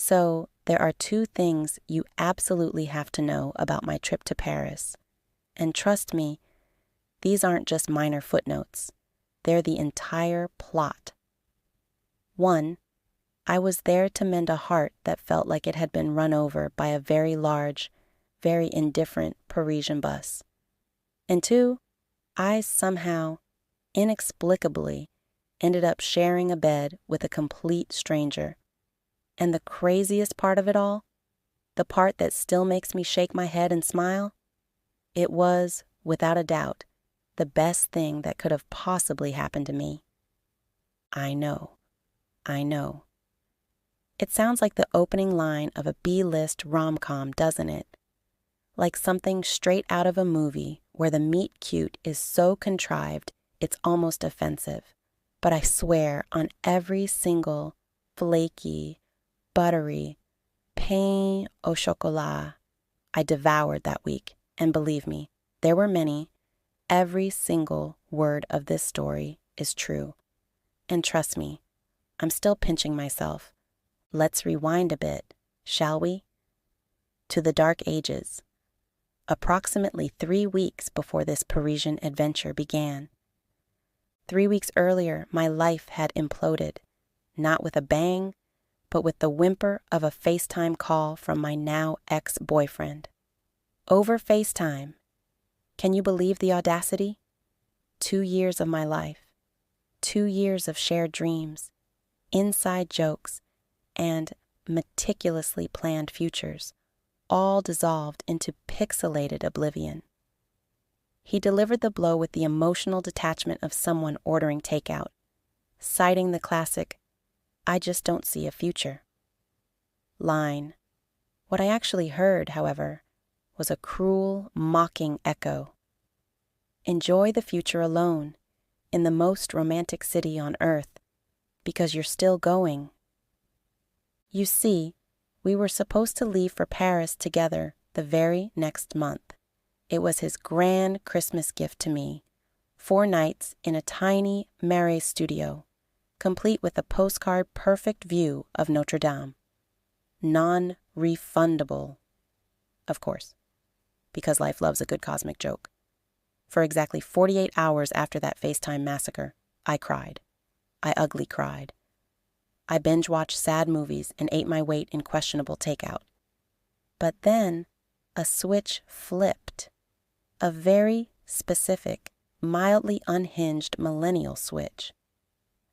So, there are two things you absolutely have to know about my trip to Paris. And trust me, these aren't just minor footnotes. They're the entire plot. 1. I was there to mend a heart that felt like it had been run over by a very large, very indifferent Parisian bus. And 2, I somehow, inexplicably, ended up sharing a bed with a complete stranger. And the craziest part of it all, the part that still makes me shake my head and smile, it was, without a doubt, the best thing that could have possibly happened to me. I know. It sounds like the opening line of a B-list rom-com, doesn't it? Like something straight out of a movie where the meet cute is so contrived it's almost offensive. But I swear on every single flaky, buttery pain au chocolat I devoured that week, and believe me, there were many, every single word of this story is true. And trust me, I'm still pinching myself. Let's rewind a bit, shall we? To the dark ages, approximately 3 weeks before this Parisian adventure began. 3 weeks earlier, my life had imploded, not with a bang, but with the whimper of a FaceTime call from my now ex-boyfriend. Over FaceTime. Can you believe the audacity? 2 years of my life, 2 years of shared dreams, inside jokes, and meticulously planned futures, all dissolved into pixelated oblivion. He delivered the blow with the emotional detachment of someone ordering takeout, citing the classic, "I just don't see a future" line. What I actually heard, however, was a cruel, mocking echo. Enjoy the future alone, in the most romantic city on earth, because you're still going. You see, we were supposed to leave for Paris together the very next month. It was his grand Christmas gift to me, 4 nights in a tiny Marais studio, complete with a postcard perfect view of Notre Dame. Non-refundable, of course, because life loves a good cosmic joke. For exactly 48 hours after that FaceTime massacre, I cried. I ugly cried. I binge-watched sad movies and ate my weight in questionable takeout. But then, a switch flipped. A very specific, mildly unhinged millennial switch.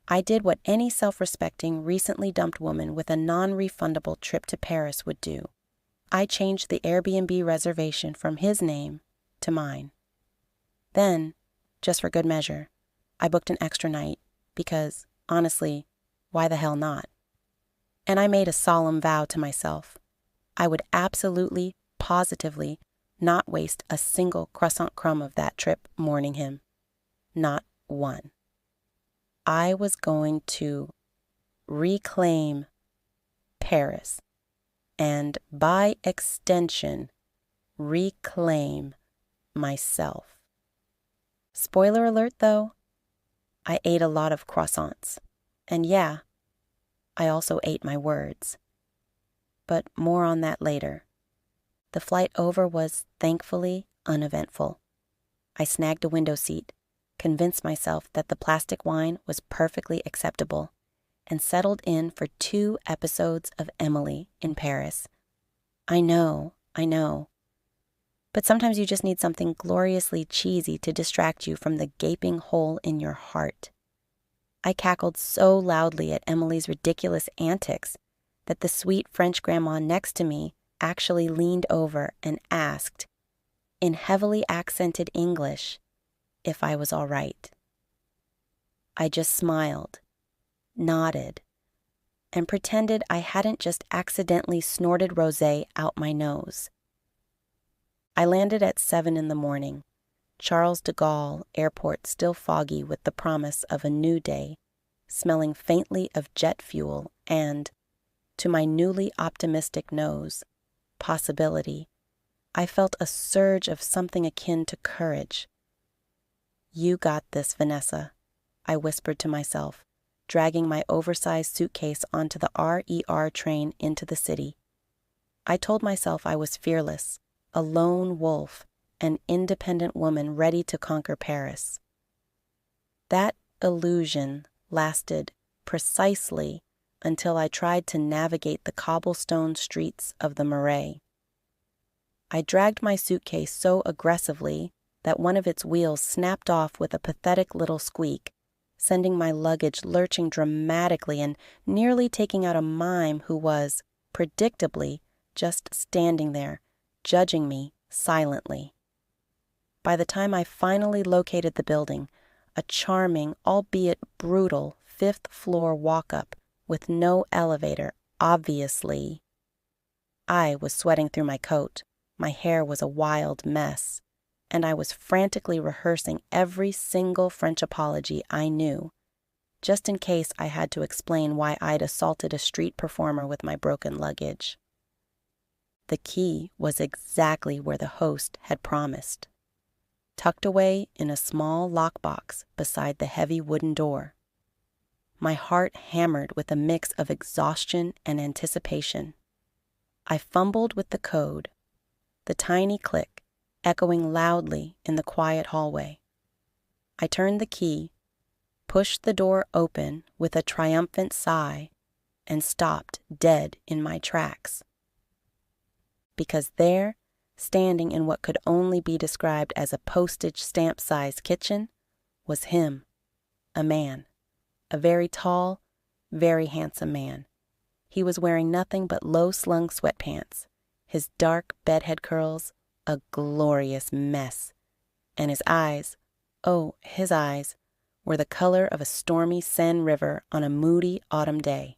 I did what any self-respecting, recently dumped woman with a non-refundable trip to Paris would do. I changed the Airbnb reservation from his name to mine. Then, just for good measure, I booked an extra night because, honestly, why the hell not? And I made a solemn vow to myself. I would absolutely, positively not waste a single croissant crumb of that trip mourning him. Not one. I was going to reclaim Paris, and by extension, reclaim myself. Spoiler alert, though, I ate a lot of croissants. And yeah, I also ate my words. But more on that later. The flight over was, thankfully, uneventful. I snagged a window seat, convinced myself that the plastic wine was perfectly acceptable, and settled in for 2 episodes of Emily in Paris. I know. But sometimes you just need something gloriously cheesy to distract you from the gaping hole in your heart. I cackled so loudly at Emily's ridiculous antics that the sweet French grandma next to me actually leaned over and asked, in heavily accented English, if I was all right. I just smiled, nodded, and pretended I hadn't just accidentally snorted rosé out my nose. I landed at 7 in the morning, Charles de Gaulle Airport still foggy with the promise of a new day, smelling faintly of jet fuel and, to my newly optimistic nose, possibility, I felt a surge of something akin to courage. "You got this, Vanessa," I whispered to myself, dragging my oversized suitcase onto the RER train into the city. I told myself I was fearless, a lone wolf, an independent woman ready to conquer Paris. That illusion lasted precisely until I tried to navigate the cobblestone streets of the Marais. I dragged my suitcase so aggressively that one of its wheels snapped off with a pathetic little squeak, sending my luggage lurching dramatically and nearly taking out a mime who was, predictably, just standing there, judging me silently. By the time I finally located the building, a charming, albeit brutal, fifth-floor walk-up with no elevator, obviously. I was sweating through my coat, my hair was a wild mess, and I was frantically rehearsing every single French apology I knew, just in case I had to explain why I'd assaulted a street performer with my broken luggage. The key was exactly where the host had promised, tucked away in a small lockbox beside the heavy wooden door. My heart hammered with a mix of exhaustion and anticipation. I fumbled with the code, the tiny click echoing loudly in the quiet hallway. I turned the key, pushed the door open with a triumphant sigh, and stopped dead in my tracks. Because there, standing in what could only be described as a postage stamp-sized kitchen, was him, a man, a very tall, very handsome man. He was wearing nothing but low-slung sweatpants, his dark bedhead curls a glorious mess, and his eyes, oh, his eyes, were the color of a stormy Seine river on a moody autumn day.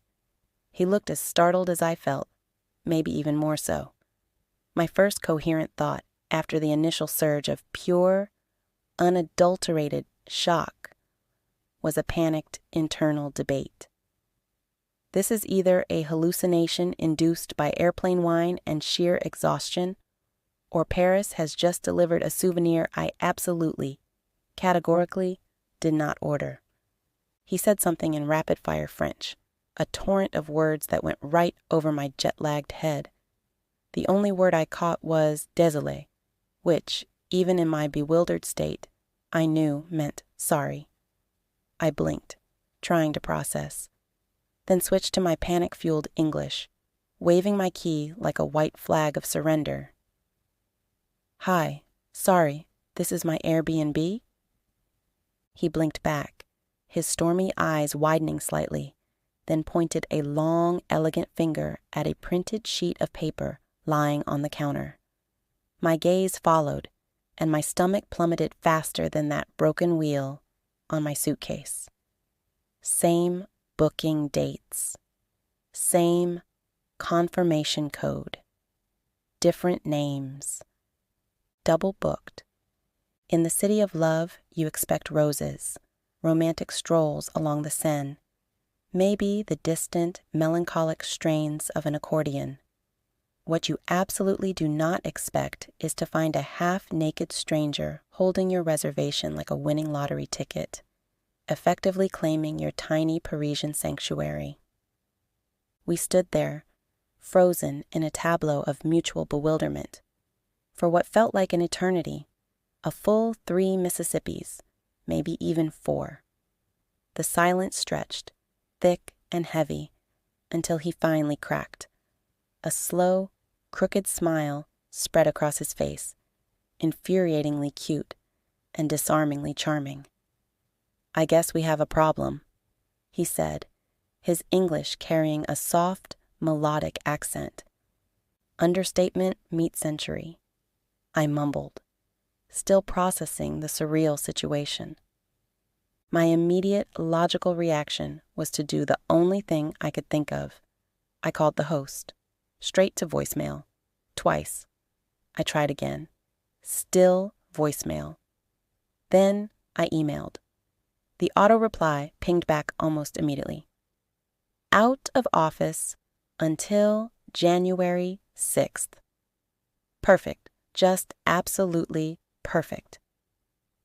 He looked as startled as I felt, maybe even more so. My first coherent thought, after the initial surge of pure, unadulterated shock, was a panicked internal debate. This is either a hallucination induced by airplane wine and sheer exhaustion, or Paris has just delivered a souvenir I absolutely, categorically, did not order. He said something in rapid-fire French, a torrent of words that went right over my jet-lagged head. The only word I caught was désolé, which, even in my bewildered state, I knew meant sorry. I blinked, trying to process, then switched to my panic-fueled English, waving my key like a white flag of surrender. "Hi, sorry, this is my Airbnb?" He blinked back, his stormy eyes widening slightly, then pointed a long, elegant finger at a printed sheet of paper lying on the counter. My gaze followed, and my stomach plummeted faster than that broken wheel on my suitcase. Same booking dates. Same confirmation code. Different names. Double booked. In the city of love, you expect roses, romantic strolls along the Seine, maybe the distant, melancholic strains of an accordion. What you absolutely do not expect is to find a half-naked stranger holding your reservation like a winning lottery ticket, effectively claiming your tiny Parisian sanctuary. We stood there, frozen in a tableau of mutual bewilderment, for what felt like an eternity, a full 3 Mississippis, maybe even 4. The silence stretched, thick and heavy, until he finally cracked. A slow, crooked smile spread across his face, infuriatingly cute and disarmingly charming. "I guess we have a problem," he said, his English carrying a soft, melodic accent. Understatement meets century. I mumbled, still processing the surreal situation. My immediate logical reaction was to do the only thing I could think of. I called the host, straight to voicemail, twice. I tried again. Still voicemail. Then I emailed. The auto-reply pinged back almost immediately. Out of office until January 6th. Perfect. Just absolutely perfect.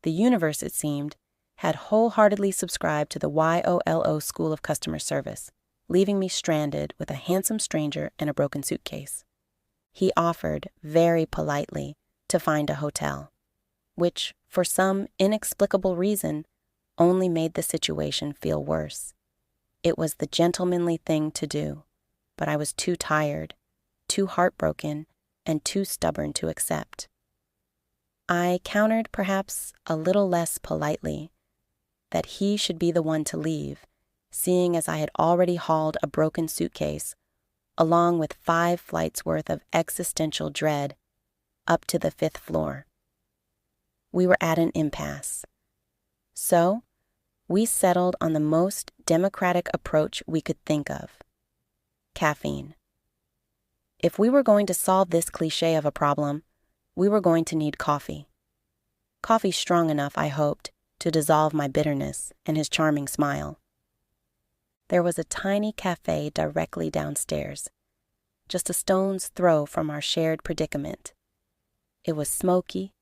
The universe, it seemed, had wholeheartedly subscribed to the YOLO School of Customer Service, leaving me stranded with a handsome stranger and a broken suitcase. He offered, very politely, to find a hotel, which, for some inexplicable reason, only made the situation feel worse. It was the gentlemanly thing to do, but I was too tired, too heartbroken, and too stubborn to accept. I countered perhaps a little less politely that he should be the one to leave, seeing as I had already hauled a broken suitcase, along with 5 flights worth of existential dread, up to the 5th floor. We were at an impasse. So, we settled on the most democratic approach we could think of: caffeine. If we were going to solve this cliché of a problem, we were going to need coffee. Coffee strong enough, I hoped, to dissolve my bitterness and his charming smile. There was a tiny cafe directly downstairs, just a stone's throw from our shared predicament. It was smoky,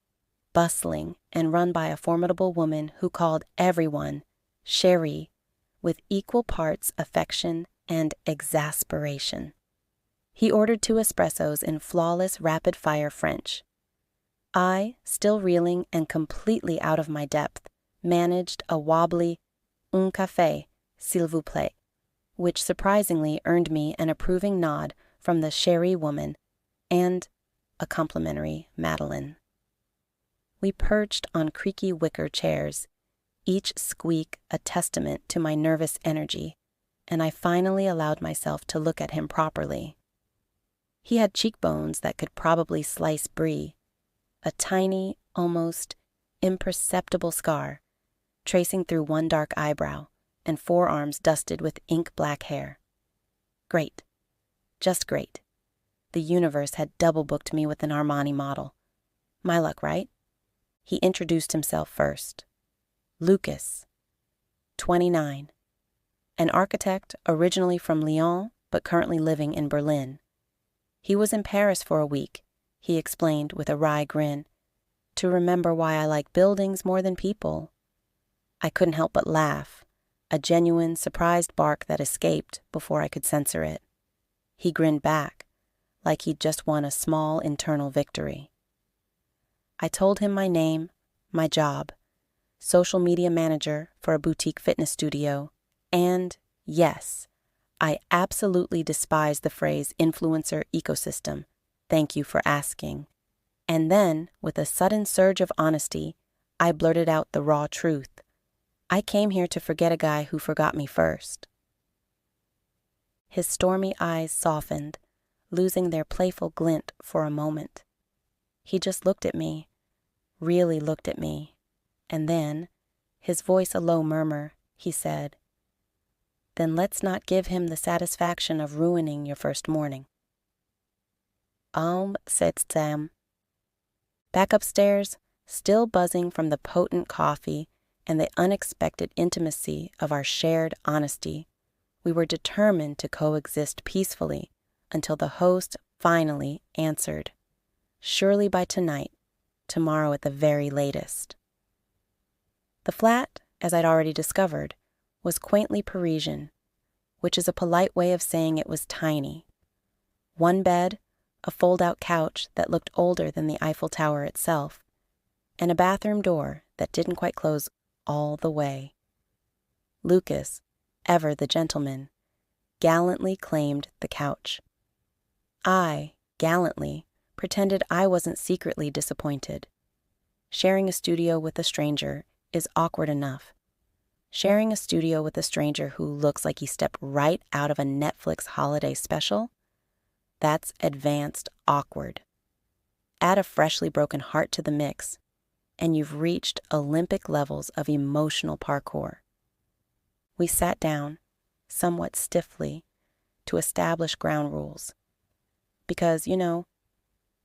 bustling, and run by a formidable woman who called everyone Sherry, with equal parts affection and exasperation. He ordered 2 espressos in flawless rapid-fire French. I, still reeling and completely out of my depth, managed a wobbly "un café, s'il vous plaît," which surprisingly earned me an approving nod from the Sherry woman and a complimentary Madeleine. We perched on creaky wicker chairs, each squeak a testament to my nervous energy, and I finally allowed myself to look at him properly. He had cheekbones that could probably slice brie, a tiny, almost imperceptible scar tracing through one dark eyebrow, and forearms dusted with ink-black hair. Great. Just great. The universe had double-booked me with an Armani model. My luck, right? He introduced himself first. Lucas, 29. An architect originally from Lyon, but currently living in Berlin. He was in Paris for a week, he explained with a wry grin, to remember why I like buildings more than people. I couldn't help but laugh, a genuine, surprised bark that escaped before I could censor it. He grinned back, like he'd just won a small internal victory. I told him my name, my job, social media manager for a boutique fitness studio, and, yes, I absolutely despise the phrase influencer ecosystem. Thank you for asking. And then, with a sudden surge of honesty, I blurted out the raw truth. I came here to forget a guy who forgot me first. His stormy eyes softened, losing their playful glint for a moment. He just looked at me, really looked at me, and then, his voice a low murmur, he said, "Then let's not give him the satisfaction of ruining your first morning." Said Sam. Back upstairs, still buzzing from the potent coffee and the unexpected intimacy of our shared honesty, we were determined to coexist peacefully until the host finally answered, surely by tonight, tomorrow at the very latest. The flat, as I'd already discovered, was quaintly Parisian, which is a polite way of saying it was tiny. 1 bed, a fold-out couch that looked older than the Eiffel Tower itself, and a bathroom door that didn't quite close all the way. Lucas, ever the gentleman, gallantly claimed the couch. I, gallantly, pretended I wasn't secretly disappointed. Sharing a studio with a stranger is awkward enough. Sharing a studio with a stranger who looks like he stepped right out of a Netflix holiday special? That's advanced awkward. Add a freshly broken heart to the mix, and you've reached Olympic levels of emotional parkour. We sat down, somewhat stiffly, to establish ground rules. Because,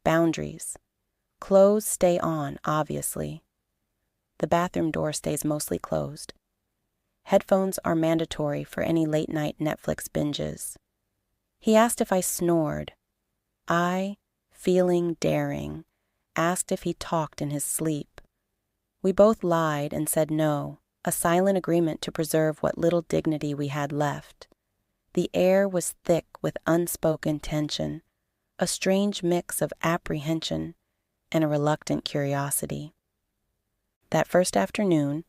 boundaries. Clothes stay on, obviously. The bathroom door stays mostly closed. Headphones are mandatory for any late-night Netflix binges. He asked if I snored. I, feeling daring, asked if he talked in his sleep. We both lied and said no, a silent agreement to preserve what little dignity we had left. The air was thick with unspoken tension, a strange mix of apprehension and a reluctant curiosity. That first afternoon,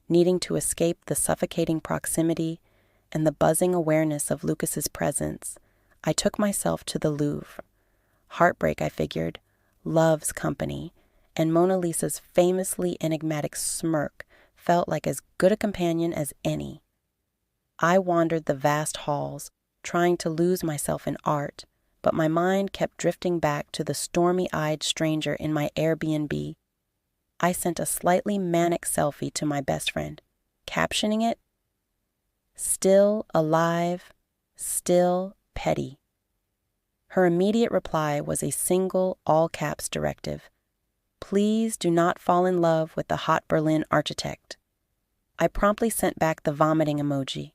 needing to escape the suffocating proximity and the buzzing awareness of Lucas's presence, I took myself to the Louvre. Heartbreak, I figured, love's company, and Mona Lisa's famously enigmatic smirk felt like as good a companion as any. I wandered the vast halls, trying to lose myself in art, but my mind kept drifting back to the stormy-eyed stranger in my Airbnb. I sent a slightly manic selfie to my best friend, captioning it, "Still alive, still petty." Her immediate reply was a single all-caps directive. "Please do not fall in love with the hot Berlin architect." I promptly sent back the vomiting emoji,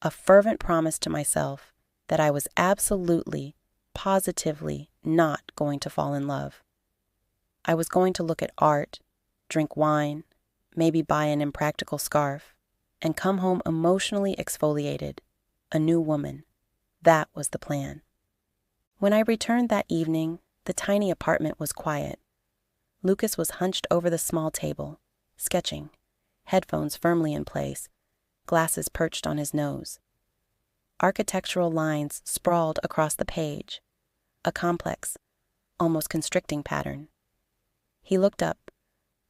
a fervent promise to myself that I was absolutely, positively not going to fall in love. I was going to look at art, drink wine, maybe buy an impractical scarf, and come home emotionally exfoliated, a new woman. That was the plan. When I returned that evening, the tiny apartment was quiet. Lucas was hunched over the small table, sketching, headphones firmly in place, glasses perched on his nose. Architectural lines sprawled across the page, a complex, almost constricting pattern. He looked up,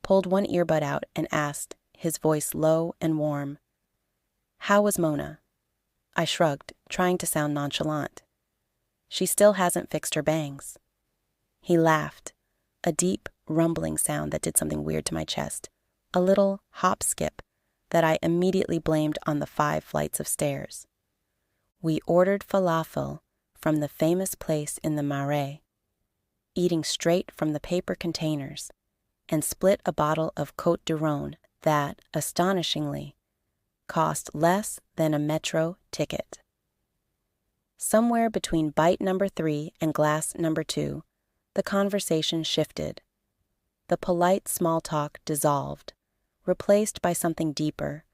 pulled one earbud out, and asked, his voice low and warm, "How was Mona?" I shrugged, trying to sound nonchalant. "She still hasn't fixed her bangs." He laughed, a deep, rumbling sound that did something weird to my chest, a little hop-skip that I immediately blamed on the 5 flights of stairs. We ordered falafel from the famous place in the Marais, eating straight from the paper containers, and split a bottle of Côte du Rhône that, astonishingly, cost less than a metro ticket. Somewhere between bite number 3 and glass number 2, the conversation shifted. The polite small talk dissolved, replaced by something deeper,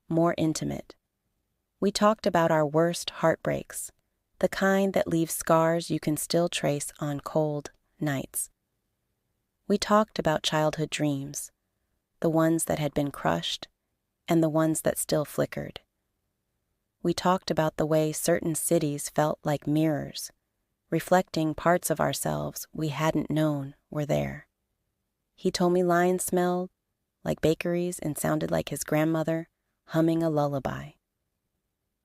more intimate. We talked about our worst heartbreaks, the kind that leave scars you can still trace on cold nights. We talked about childhood dreams, the ones that had been crushed and the ones that still flickered. We talked about the way certain cities felt like mirrors, reflecting parts of ourselves we hadn't known were there. He told me lines smelled like bakeries and sounded like his grandmother humming a lullaby.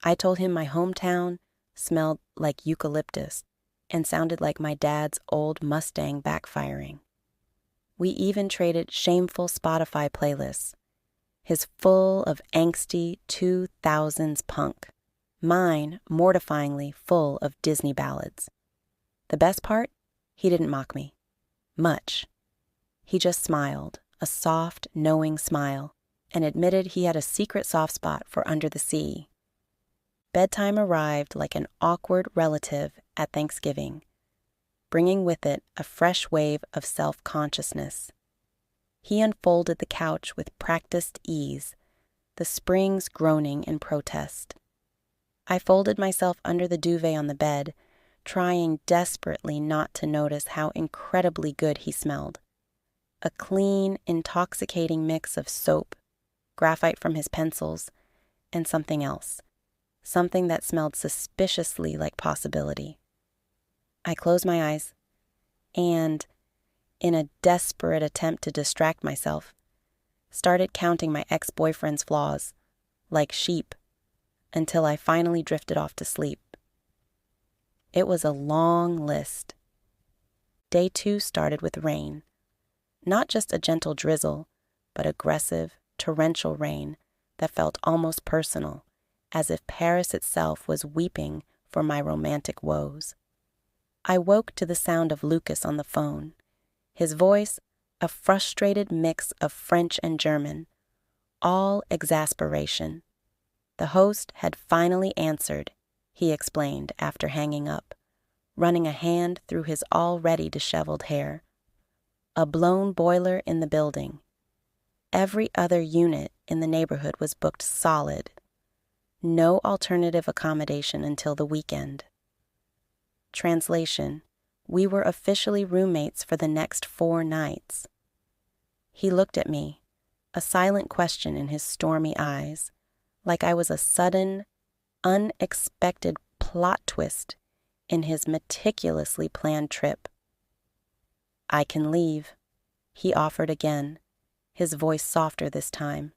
I told him my hometown smelled like eucalyptus and sounded like my dad's old Mustang backfiring. We even traded shameful Spotify playlists, his full of angsty 2000s punk, mine mortifyingly full of Disney ballads. The best part? He didn't mock me. Much. He just smiled, a soft, knowing smile, and admitted he had a secret soft spot for Under the Sea. Bedtime arrived like an awkward relative at Thanksgiving, bringing with it a fresh wave of self-consciousness. He unfolded the couch with practiced ease, the springs groaning in protest. I folded myself under the duvet on the bed, trying desperately not to notice how incredibly good he smelled. A clean, intoxicating mix of soap, graphite from his pencils, and something else, something that smelled suspiciously like possibility. I closed my eyes and, in a desperate attempt to distract myself, started counting my ex-boyfriend's flaws, like sheep, until I finally drifted off to sleep. It was a long list. Day 2 started with rain. Not just a gentle drizzle, but aggressive, torrential rain that felt almost personal, as if Paris itself was weeping for my romantic woes. I woke to the sound of Lucas on the phone, his voice a frustrated mix of French and German, all exasperation. The host had finally answered, he explained after hanging up, running a hand through his already disheveled hair. A blown boiler in the building. Every other unit in the neighborhood was booked solid. No alternative accommodation until the weekend. Translation: we were officially roommates for the next 4 nights. He looked at me, a silent question in his stormy eyes, like I was a sudden, unexpected plot twist in his meticulously planned trip. "I can leave," he offered again, his voice softer this time.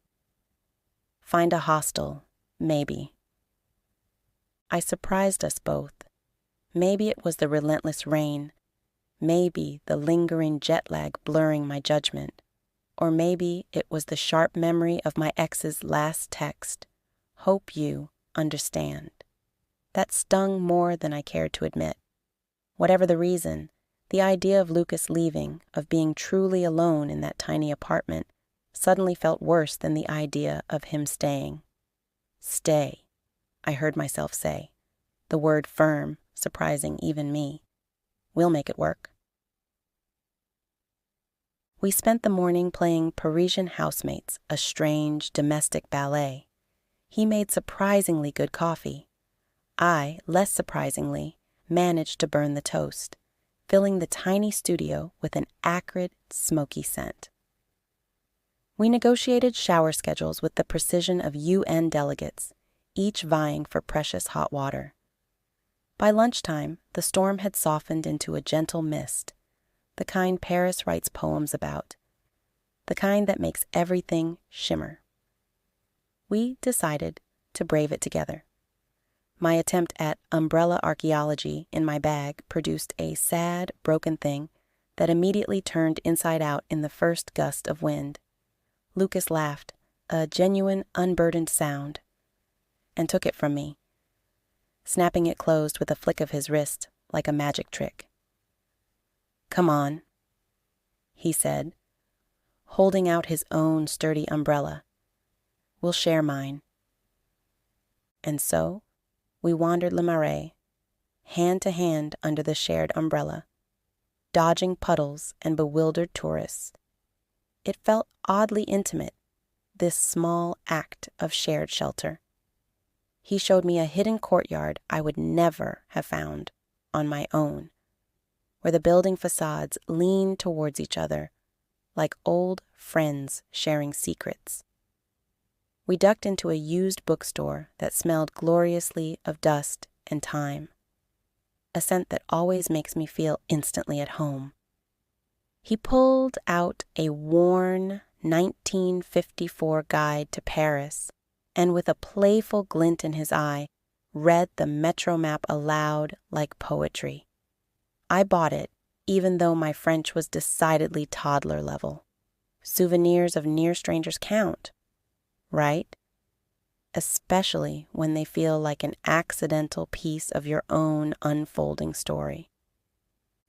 "Find a hostel, maybe." I surprised us both. Maybe it was the relentless rain, maybe the lingering jet lag blurring my judgment, or maybe it was the sharp memory of my ex's last text, "Hope you understand." That stung more than I cared to admit. Whatever the reason, the idea of Lucas leaving, of being truly alone in that tiny apartment, suddenly felt worse than the idea of him staying. "Stay," I heard myself say, the word firm, surprising even me. "We'll make it work." We spent the morning playing Parisian Housemates, a strange, domestic ballet. He made surprisingly good coffee. I, less surprisingly, managed to burn the toast, filling the tiny studio with an acrid, smoky scent. We negotiated shower schedules with the precision of UN delegates, each vying for precious hot water. By lunchtime, the storm had softened into a gentle mist, the kind Paris writes poems about, the kind that makes everything shimmer. We decided to brave it together. My attempt at umbrella archaeology in my bag produced a sad, broken thing that immediately turned inside out in the first gust of wind. Lucas laughed, a genuine, unburdened sound, and took it from me, snapping it closed with a flick of his wrist like a magic trick. "Come on," he said, holding out his own sturdy umbrella. "We'll share mine." And so, we wandered Le Marais, hand to hand under the shared umbrella, dodging puddles and bewildered tourists. It felt oddly intimate, this small act of shared shelter. He showed me a hidden courtyard I would never have found on my own, where the building facades leaned towards each other like old friends sharing secrets. We ducked into a used bookstore that smelled gloriously of dust and time, a scent that always makes me feel instantly at home. He pulled out a worn 1954 guide to Paris and with a playful glint in his eye, read the metro map aloud like poetry. I bought it, even though my French was decidedly toddler level. Souvenirs of near strangers count, right? Especially when they feel like an accidental piece of your own unfolding story.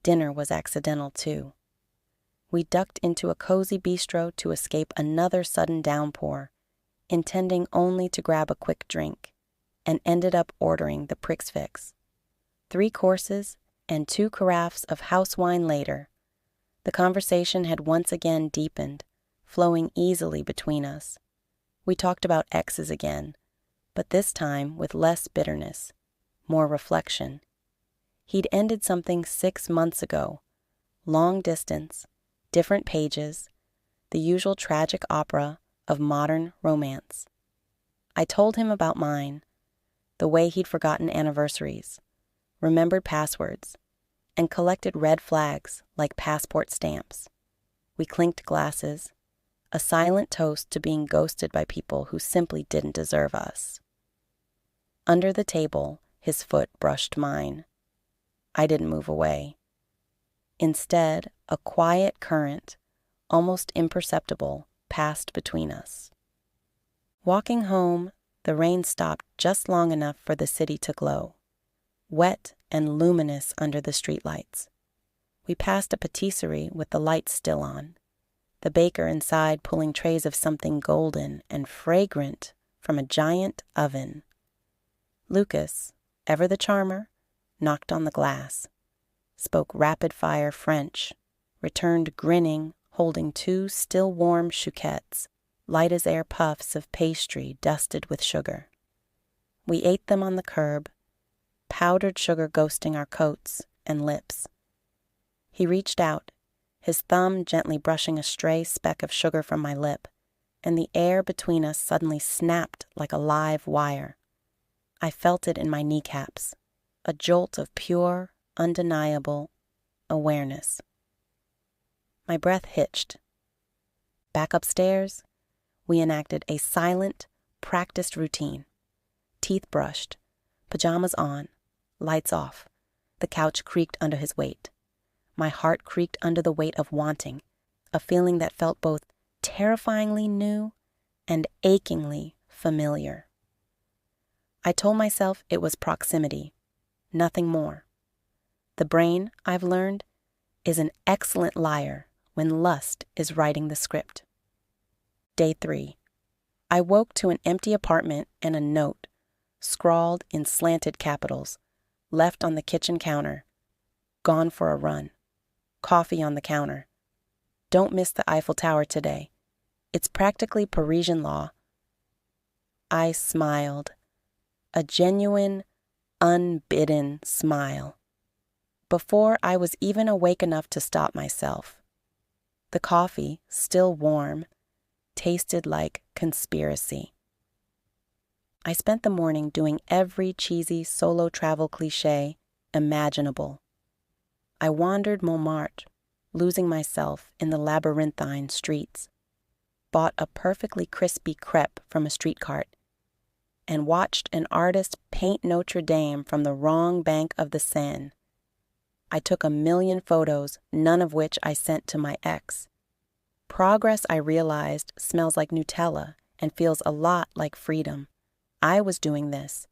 Dinner was accidental too. We ducked into a cozy bistro to escape another sudden downpour, intending only to grab a quick drink, and ended up ordering the Prix Fixe. 3 courses and 2 carafes of house wine later, the conversation had once again deepened, flowing easily between us. We talked about exes again, but this time with less bitterness, more reflection. He'd ended something 6 months ago, long distance, different pages, the usual tragic opera of modern romance. I told him about mine, the way he'd forgotten anniversaries, remembered passwords, and collected red flags like passport stamps. We clinked glasses, a silent toast to being ghosted by people who simply didn't deserve us. Under the table, his foot brushed mine. I didn't move away. Instead, a quiet current, almost imperceptible, passed between us. Walking home, the rain stopped just long enough for the city to glow, wet and luminous under the streetlights. We passed a patisserie with the lights still on, the baker inside pulling trays of something golden and fragrant from a giant oven. Lucas, ever the charmer, knocked on the glass, spoke rapid-fire French, returned grinning, holding 2 still-warm chouquettes, light-as-air puffs of pastry dusted with sugar. We ate them on the curb, powdered sugar ghosting our coats and lips. He reached out, his thumb gently brushing a stray speck of sugar from my lip, and the air between us suddenly snapped like a live wire. I felt it in my kneecaps, a jolt of pure, undeniable awareness. My breath hitched. Back upstairs, we enacted a silent, practiced routine. Teeth brushed, pajamas on, lights off. The couch creaked under his weight. My heart creaked under the weight of wanting, a feeling that felt both terrifyingly new and achingly familiar. I told myself it was proximity, nothing more. The brain, I've learned, is an excellent liar when lust is writing the script. Day 3. I woke to an empty apartment and a note, scrawled in slanted capitals, left on the kitchen counter. Gone for a run. Coffee on the counter. Don't miss the Eiffel Tower today. It's practically Parisian law. I smiled. A genuine, unbidden smile. Before I was even awake enough to stop myself. The coffee, still warm, tasted like conspiracy. I spent the morning doing every cheesy solo travel cliché imaginable. I wandered Montmartre, losing myself in the labyrinthine streets, bought a perfectly crispy crepe from a street cart, and watched an artist paint Notre Dame from the wrong bank of the Seine. I took 1,000,000 photos, none of which I sent to my ex. Progress, I realized, smells like Nutella and feels a lot like freedom. I was doing this.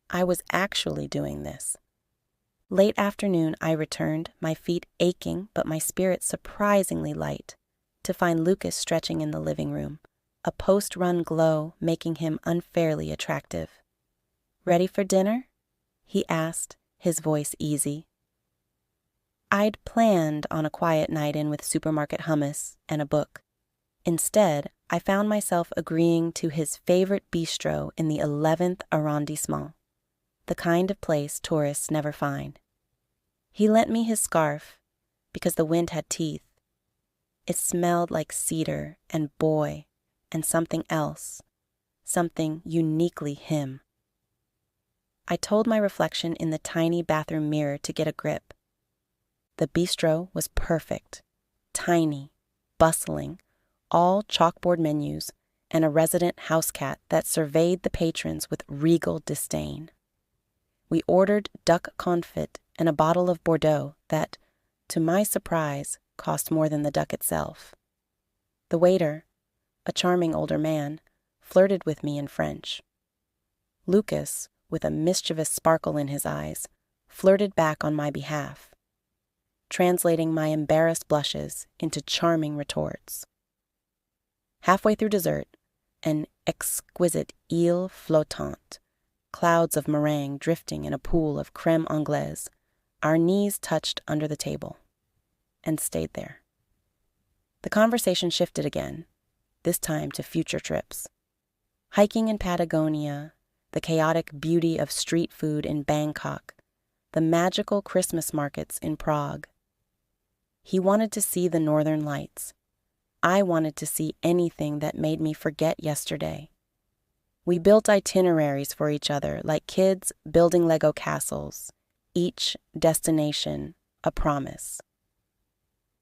I was actually doing this. Late afternoon, I returned, my feet aching but my spirit surprisingly light, to find Lucas stretching in the living room, a post-run glow making him unfairly attractive. "Ready for dinner?" he asked, his voice easy. I'd planned on a quiet night in with supermarket hummus and a book. Instead, I found myself agreeing to his favorite bistro in the 11th arrondissement, the kind of place tourists never find. He lent me his scarf because the wind had teeth. It smelled like cedar and boy and something else, something uniquely him. I told my reflection in the tiny bathroom mirror to get a grip. The bistro was perfect, tiny, bustling, all chalkboard menus, and a resident house cat that surveyed the patrons with regal disdain. We ordered duck confit and a bottle of Bordeaux that, to my surprise, cost more than the duck itself. The waiter, a charming older man, flirted with me in French. Lucas, with a mischievous sparkle in his eyes, flirted back on my behalf, translating my embarrassed blushes into charming retorts. Halfway through dessert, an exquisite eel flottante, clouds of meringue drifting in a pool of crème anglaise, our knees touched under the table, and stayed there. The conversation shifted again, this time to future trips. Hiking in Patagonia, the chaotic beauty of street food in Bangkok, the magical Christmas markets in Prague. He wanted to see the Northern Lights. I wanted to see anything that made me forget yesterday. We built itineraries for each other like kids building Lego castles, each destination a promise.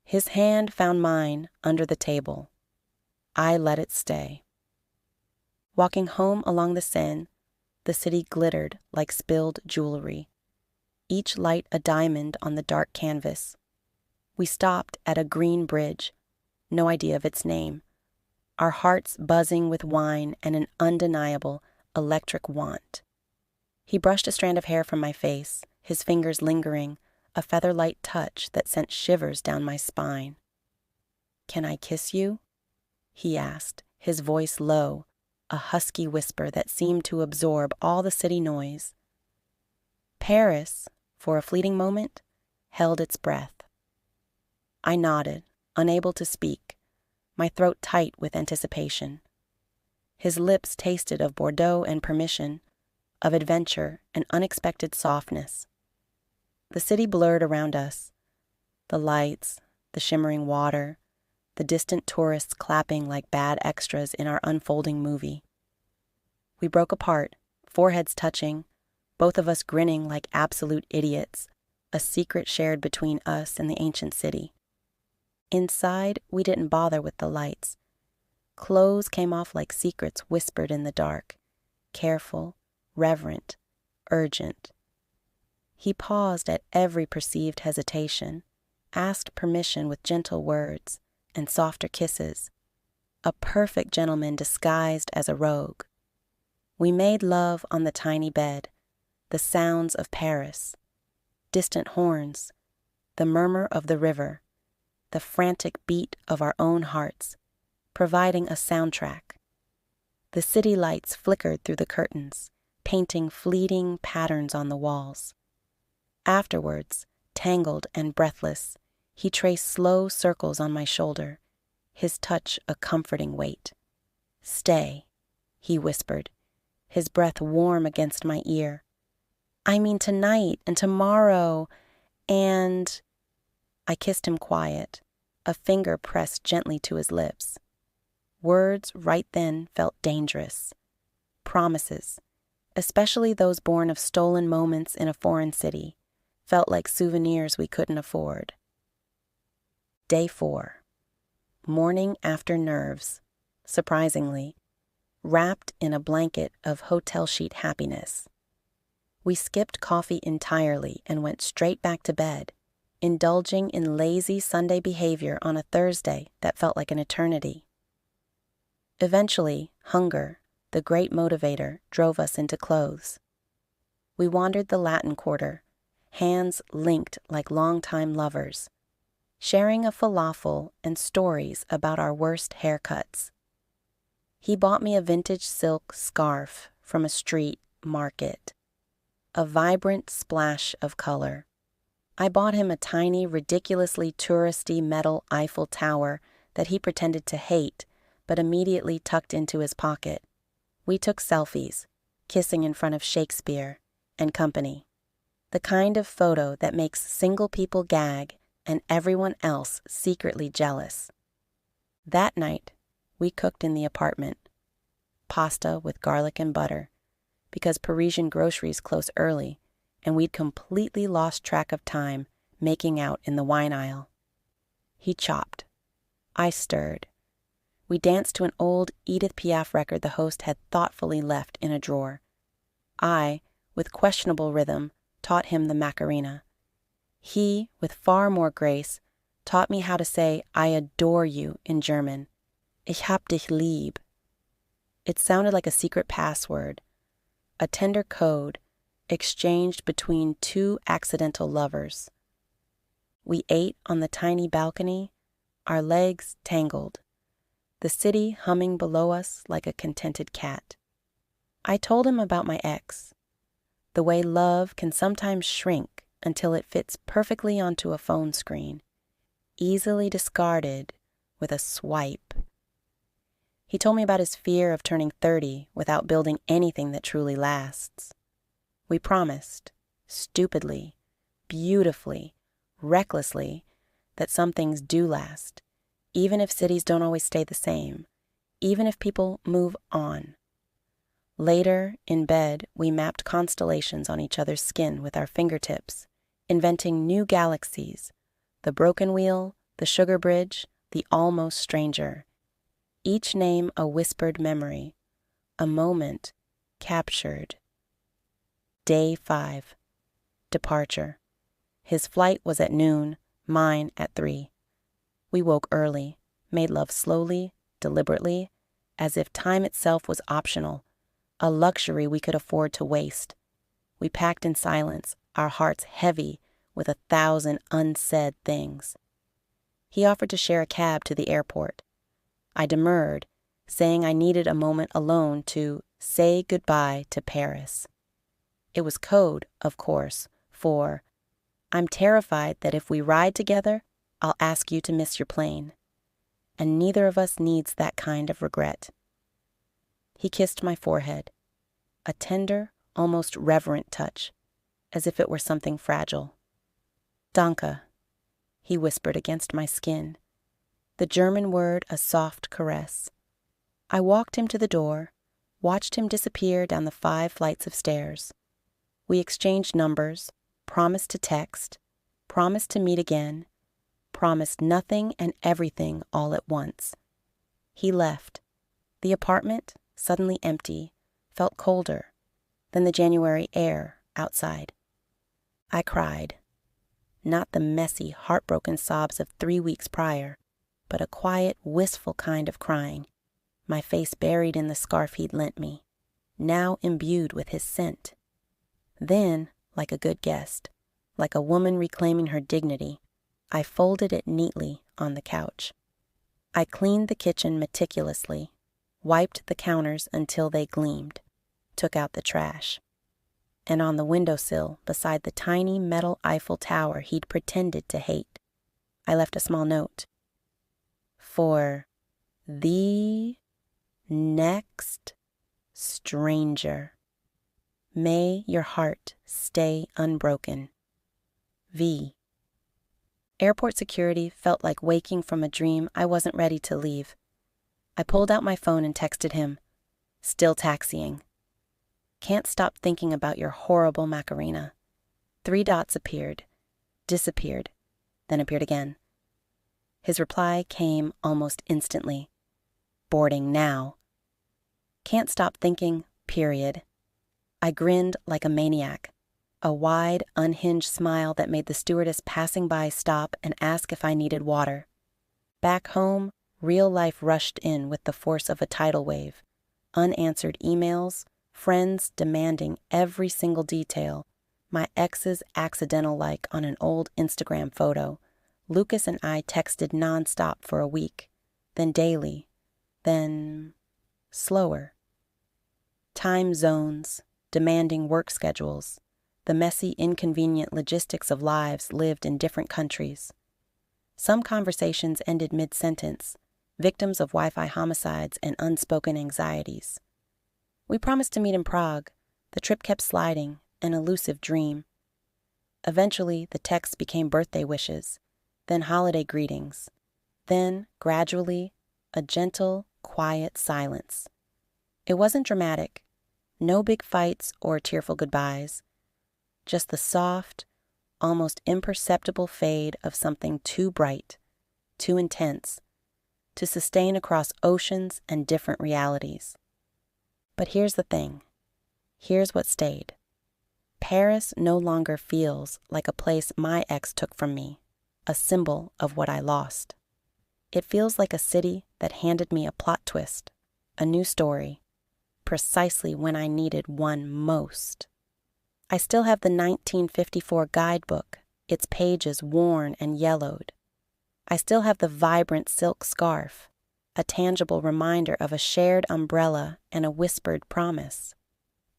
His hand found mine under the table. I let it stay. Walking home along the Seine, the city glittered like spilled jewelry, each light a diamond on the dark canvas. We stopped at a green bridge, no idea of its name, our hearts buzzing with wine and an undeniable electric want. He brushed a strand of hair from my face, his fingers lingering, a feather-light touch that sent shivers down my spine. "Can I kiss you?" he asked, his voice low, a husky whisper that seemed to absorb all the city noise. Paris, for a fleeting moment, held its breath. I nodded, unable to speak, my throat tight with anticipation. His lips tasted of Bordeaux and permission, of adventure and unexpected softness. The city blurred around us. The lights, the shimmering water, the distant tourists clapping like bad extras in our unfolding movie. We broke apart, foreheads touching, both of us grinning like absolute idiots, a secret shared between us and the ancient city. Inside, we didn't bother with the lights. Clothes came off like secrets whispered in the dark, careful, reverent, urgent. He paused at every perceived hesitation, asked permission with gentle words and softer kisses, a perfect gentleman disguised as a rogue. We made love on the tiny bed, the sounds of Paris, distant horns, the murmur of the river, the frantic beat of our own hearts, providing a soundtrack. The city lights flickered through the curtains, painting fleeting patterns on the walls. Afterwards, tangled and breathless, he traced slow circles on my shoulder, his touch a comforting weight. "Stay," he whispered, his breath warm against my ear. "I mean tonight and tomorrow, and—" I kissed him quiet, a finger pressed gently to his lips. Words right then felt dangerous. Promises, especially those born of stolen moments in a foreign city, felt like souvenirs we couldn't afford. Day 4. Morning after nerves, surprisingly, wrapped in a blanket of hotel sheet happiness. We skipped coffee entirely and went straight back to bed, indulging in lazy Sunday behavior on a Thursday that felt like an eternity. Eventually, hunger, the great motivator, drove us into clothes. We wandered the Latin Quarter, hands linked like longtime lovers, sharing a falafel and stories about our worst haircuts. He bought me a vintage silk scarf from a street market, a vibrant splash of color. I bought him a tiny, ridiculously touristy metal Eiffel Tower that he pretended to hate, but immediately tucked into his pocket. We took selfies, kissing in front of Shakespeare and company. The kind of photo that makes single people gag and everyone else secretly jealous. That night, we cooked in the apartment. Pasta with garlic and butter, because Parisian groceries close early, and we'd completely lost track of time making out in the wine aisle. He chopped. I stirred. We danced to an old Edith Piaf record the host had thoughtfully left in a drawer. I, with questionable rhythm, taught him the Macarena. He, with far more grace, taught me how to say "I adore you" in German. Ich hab dich lieb. It sounded like a secret password, a tender code exchanged between two accidental lovers. We ate on the tiny balcony, our legs tangled, the city humming below us like a contented cat. I told him about my ex, the way love can sometimes shrink until it fits perfectly onto a phone screen, easily discarded with a swipe. He told me about his fear of turning 30 without building anything that truly lasts. We promised, stupidly, beautifully, recklessly, that some things do last, even if cities don't always stay the same, even if people move on. Later, in bed, we mapped constellations on each other's skin with our fingertips, inventing new galaxies, the broken wheel, the sugar bridge, the almost stranger. Each name a whispered memory, a moment captured. Day 5. Departure. His flight was at noon, mine at 3. We woke early, made love slowly, deliberately, as if time itself was optional, a luxury we could afford to waste. We packed in silence, our hearts heavy with 1,000 unsaid things. He offered to share a cab to the airport. I demurred, saying I needed a moment alone to say goodbye to Paris. It was code, of course, for "I'm terrified that if we ride together, I'll ask you to miss your plane. And neither of us needs that kind of regret." He kissed my forehead, a tender, almost reverent touch, as if it were something fragile. Danke, he whispered against my skin, the German word a soft caress. I walked him to the door, watched him disappear down the 5 flights of stairs. We exchanged numbers, promised to text, promised to meet again, promised nothing and everything all at once. He left. The apartment, suddenly empty, felt colder than the January air outside. I cried. Not the messy, heartbroken sobs of 3 weeks prior, but a quiet, wistful kind of crying, my face buried in the scarf he'd lent me, now imbued with his scent. Then, like a good guest, like a woman reclaiming her dignity, I folded it neatly on the couch. I cleaned the kitchen meticulously, wiped the counters until they gleamed, took out the trash. And on the windowsill, beside the tiny metal Eiffel Tower he'd pretended to hate, I left a small note. For the next stranger, may your heart stay unbroken. V. Airport security felt like waking from a dream I wasn't ready to leave. I pulled out my phone and texted him, still taxiing. Can't stop thinking about your horrible Macarena. 3 dots appeared, disappeared, then appeared again. His reply came almost instantly. Boarding now. Can't stop thinking, period. I grinned like a maniac, a wide, unhinged smile that made the stewardess passing by stop and ask if I needed water. Back home, real life rushed in with the force of a tidal wave. Unanswered emails, friends demanding every single detail, my ex's accidental like on an old Instagram photo. Lucas and I texted nonstop for a week, then daily, then slower. Time zones, demanding work schedules, the messy, inconvenient logistics of lives lived in different countries. Some conversations ended mid-sentence, victims of Wi-Fi homicides and unspoken anxieties. We promised to meet in Prague. The trip kept sliding, an elusive dream. Eventually, the texts became birthday wishes, then holiday greetings, then, gradually, a gentle, quiet silence. It wasn't dramatic, no big fights or tearful goodbyes, just the soft, almost imperceptible fade of something too bright, too intense, to sustain across oceans and different realities. But here's the thing. Here's what stayed. Paris no longer feels like a place my ex took from me, a symbol of what I lost. It feels like a city that handed me a plot twist, a new story, precisely when I needed one most. I still have the 1954 guidebook, its pages worn and yellowed. I still have the vibrant silk scarf, a tangible reminder of a shared umbrella and a whispered promise.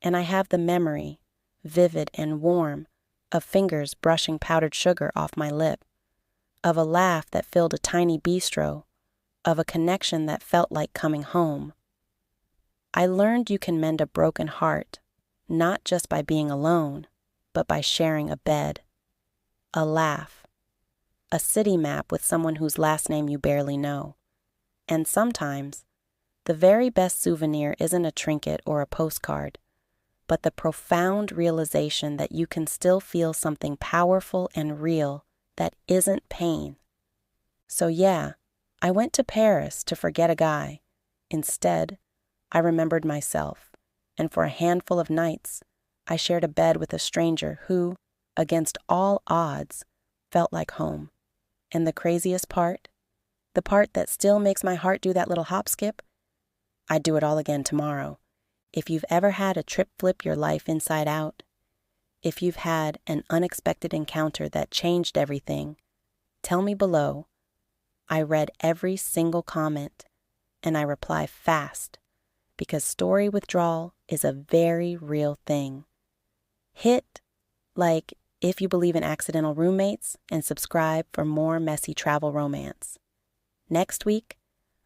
And I have the memory, vivid and warm, of fingers brushing powdered sugar off my lip, of a laugh that filled a tiny bistro, of a connection that felt like coming home. I learned you can mend a broken heart, not just by being alone, but by sharing a bed, a laugh, a city map with someone whose last name you barely know. And sometimes, the very best souvenir isn't a trinket or a postcard, but the profound realization that you can still feel something powerful and real that isn't pain. So yeah, I went to Paris to forget a guy. Instead, I remembered myself, and for a handful of nights, I shared a bed with a stranger who, against all odds, felt like home. And the craziest part, the part that still makes my heart do that little hop skip, I'd do it all again tomorrow. If you've ever had a trip flip your life inside out, if you've had an unexpected encounter that changed everything, tell me below. I read every single comment, and I reply fast, because story withdrawal is a very real thing. Hit like if you believe in accidental roommates, and subscribe for more messy travel romance. Next week,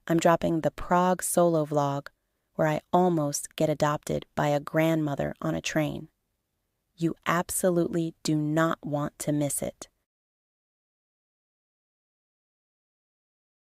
I'm dropping the Prague solo vlog where I almost get adopted by a grandmother on a train. You absolutely do not want to miss it.